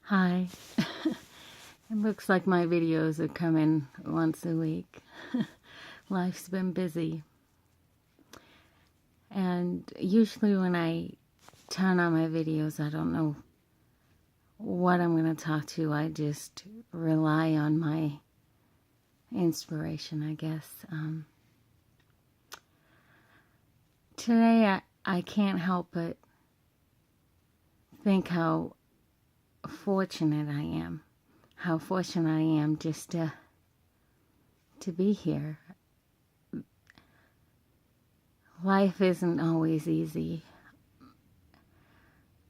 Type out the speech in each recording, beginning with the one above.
Hi. It looks like my videos are coming once a week. Life's been busy. And usually when I turn on my videos, I don't know what I'm going to talk to. I just rely on my inspiration, I guess. Today, I can't help but think how fortunate I am. How fortunate I am just to be here. Life isn't always easy.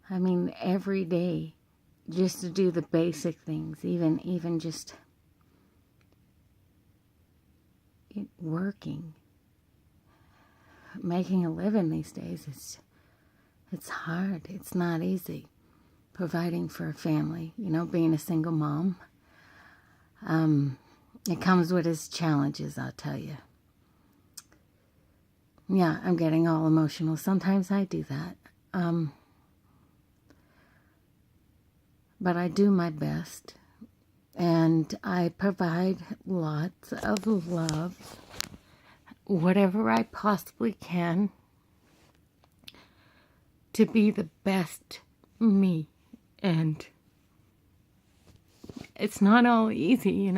I mean, every day, just to do the basic things, even just working, making a living these days, it's hard. It's not easy. Providing for a family, being a single mom, it comes with its challenges, I'll tell you. Yeah, I'm getting all emotional. Sometimes I do that. But I do my best, and I provide lots of love, whatever I possibly can, to be the best me. And it's not all easy,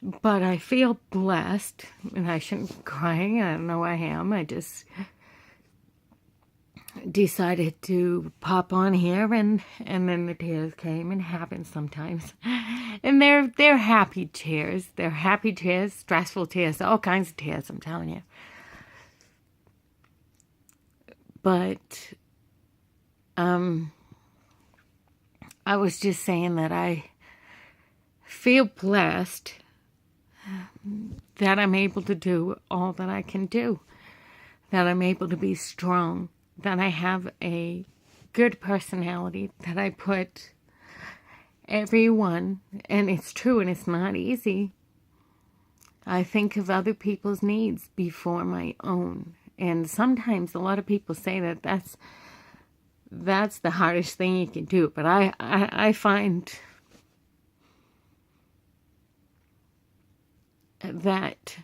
but I feel blessed, and I shouldn't be crying. I don't know I am. I just decided to pop on here, and then the tears came, and it happens sometimes. And they're happy tears. They're happy tears, stressful tears, all kinds of tears, I'm telling you. But I was just saying that I feel blessed that I'm able to do all that I can do, that I'm able to be strong, that I have a good personality, that I put everyone, and it's true and it's not easy, I think of other people's needs before my own. And sometimes a lot of people say that that's the hardest thing you can do, but I find that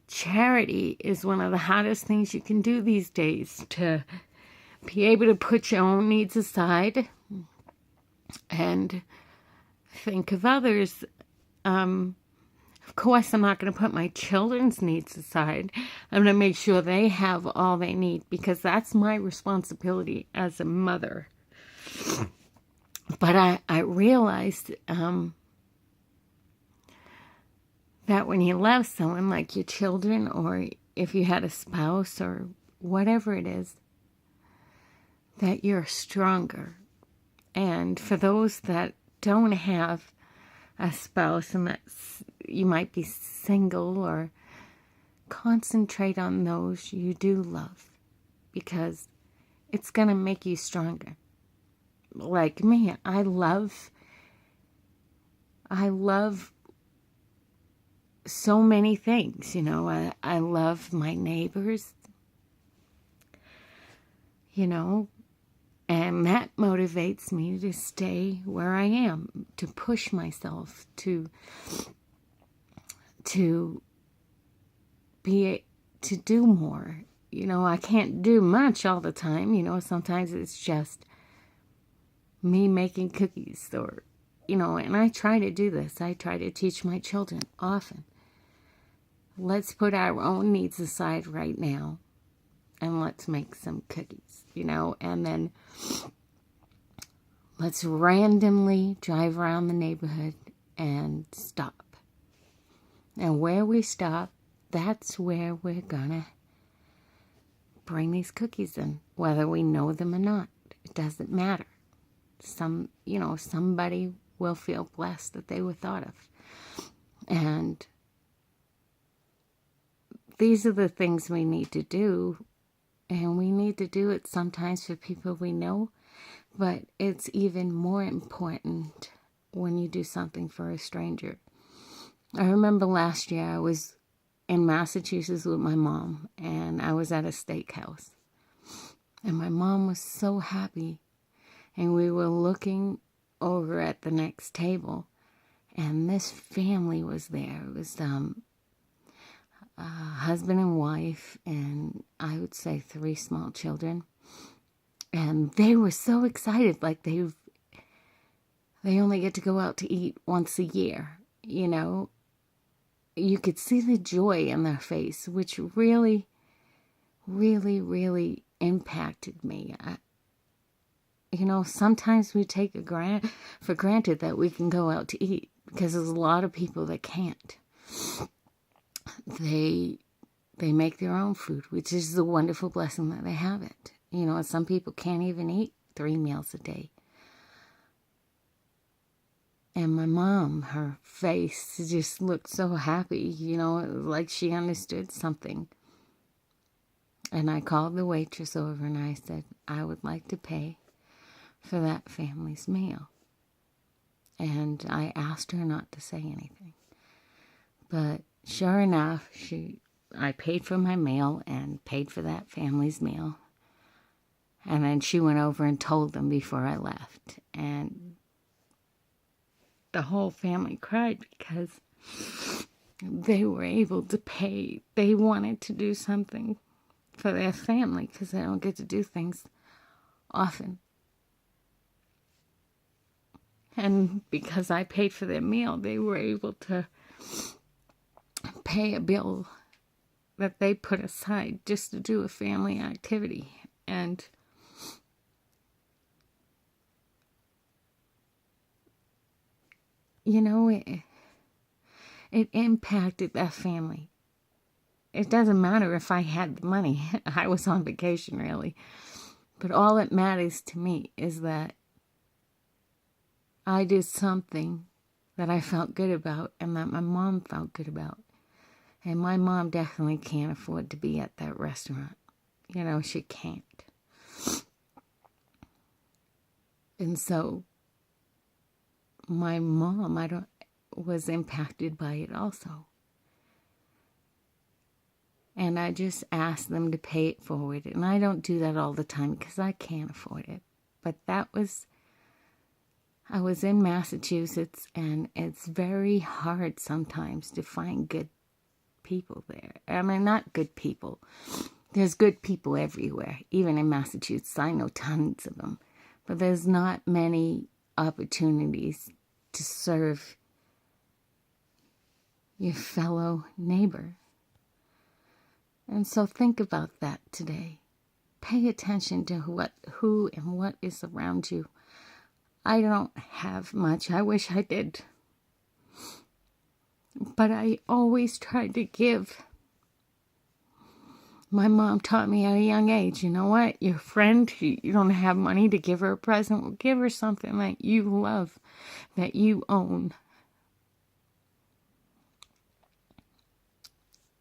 charity is one of the hardest things you can do these days, to be able to put your own needs aside and think of others. Of course, I'm not going to put my children's needs aside. I'm going to make sure they have all they need, because that's my responsibility as a mother. But I realized that when you love someone, like your children, or if you had a spouse or whatever it is, that you're stronger. And for those that don't have a spouse, and that you might be single, or concentrate on those you do love, because it's going to make you stronger. Like me, I love so many things, I love my neighbors, and that motivates me to stay where I am, to push myself, to do more. I can't do much all the time. Sometimes it's just me making cookies, or, and I try to do this. I try to teach my children often. Let's put our own needs aside right now, and let's make some cookies, and then let's randomly drive around the neighborhood and stop. And where we stop, that's where we're gonna bring these cookies in, whether we know them or not. It doesn't matter. Somebody will feel blessed that they were thought of. And these are the things we need to do. And we need to do it sometimes for people we know, but it's even more important when you do something for a stranger. I remember last year I was in Massachusetts with my mom, and I was at a steakhouse. And my mom was so happy And we were looking over at the next table, and this family was there. It was a husband and wife, and I would say 3 small children. And they were so excited, like they only get to go out to eat once a year, you know. You could see the joy in their face, which really, really, really impacted me. Sometimes we take for granted that we can go out to eat, because there's a lot of people that can't. They make their own food, which is the wonderful blessing that they have it. Some people can't even eat 3 meals a day. And my mom, her face just looked so happy, like she understood something. And I called the waitress over and I said, I would like to pay for that family's meal. And I asked her not to say anything. But sure enough, I paid for my meal and paid for that family's meal. And then she went over and told them before I left. And the whole family cried because they were able to pay. They wanted to do something for their family because they don't get to do things often. And because I paid for their meal, they were able to pay a bill that they put aside just to do a family activity. And it impacted that family. It doesn't matter if I had the money. I was on vacation, really. But all that matters to me is that I did something that I felt good about and that my mom felt good about. And my mom definitely can't afford to be at that restaurant. She can't. And so my mom, was impacted by it also. And I just asked them to pay it forward. And I don't do that all the time because I can't afford it. But I was in Massachusetts, and it's very hard sometimes to find good people there. I mean, not good people. There's good people everywhere. Even in Massachusetts, I know tons of them. But there's not many opportunities to serve your fellow neighbor. And so think about that today. Pay attention to who and what is around you. I don't have much. I wish I did. But I always tried to give. My mom taught me at a young age, you know what? Your friend, you don't have money to give her a present. Well, give her something that you love, that you own.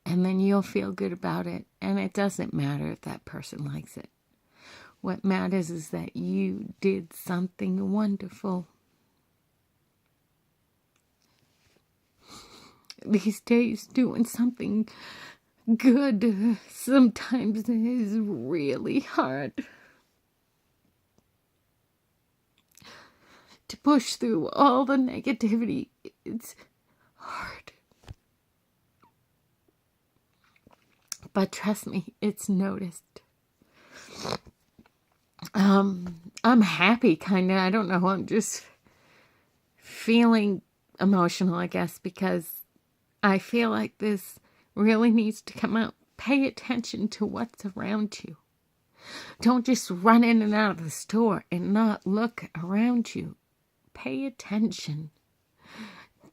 And then you'll feel good about it. And it doesn't matter if that person likes it. What matters is that you did something wonderful. These days, doing something good sometimes is really hard. To push through all the negativity, it's hard. But trust me, it's noticed. I'm happy, kind of. I don't know. I'm just feeling emotional, I guess, because I feel like this really needs to come out. Pay attention to what's around you. Don't just run in and out of the store and not look around you. Pay attention.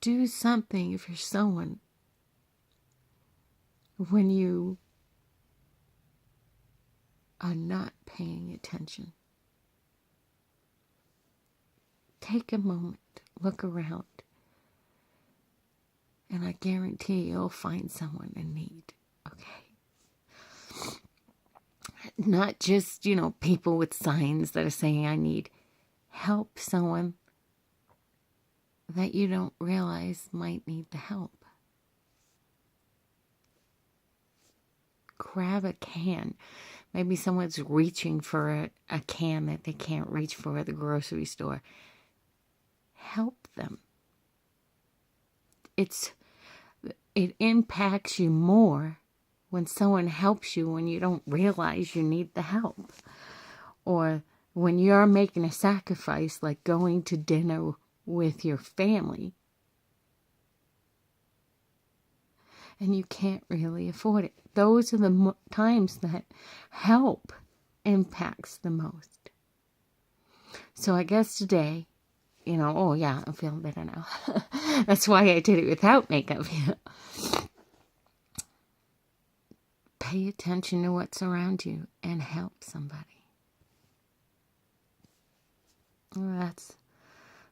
Do something for someone when you are not paying attention. Take a moment, look around, and I guarantee you'll find someone in need, okay? Not just, people with signs that are saying I need. Help someone that you don't realize might need the help. Grab a can. Maybe someone's reaching for a can that they can't reach for at the grocery store. Help them. It impacts you more when someone helps you when you don't realize you need the help. Or when you're making a sacrifice like going to dinner with your family and you can't really afford it. Those are the times that help impacts the most. So I guess today, oh yeah, I'm feeling better now. That's why I did it without makeup. Pay attention to what's around you and help somebody. Well,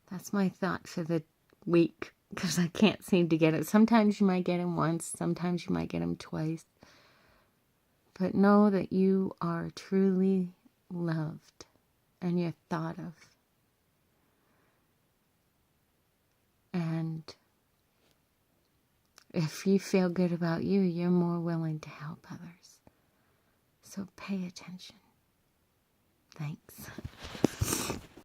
that's my thought for the week, because I can't seem to get it. Sometimes you might get them once, sometimes you might get them twice. But know that you are truly loved and you're thought of. And if you feel good about you, you're more willing to help others. So pay attention. Thanks.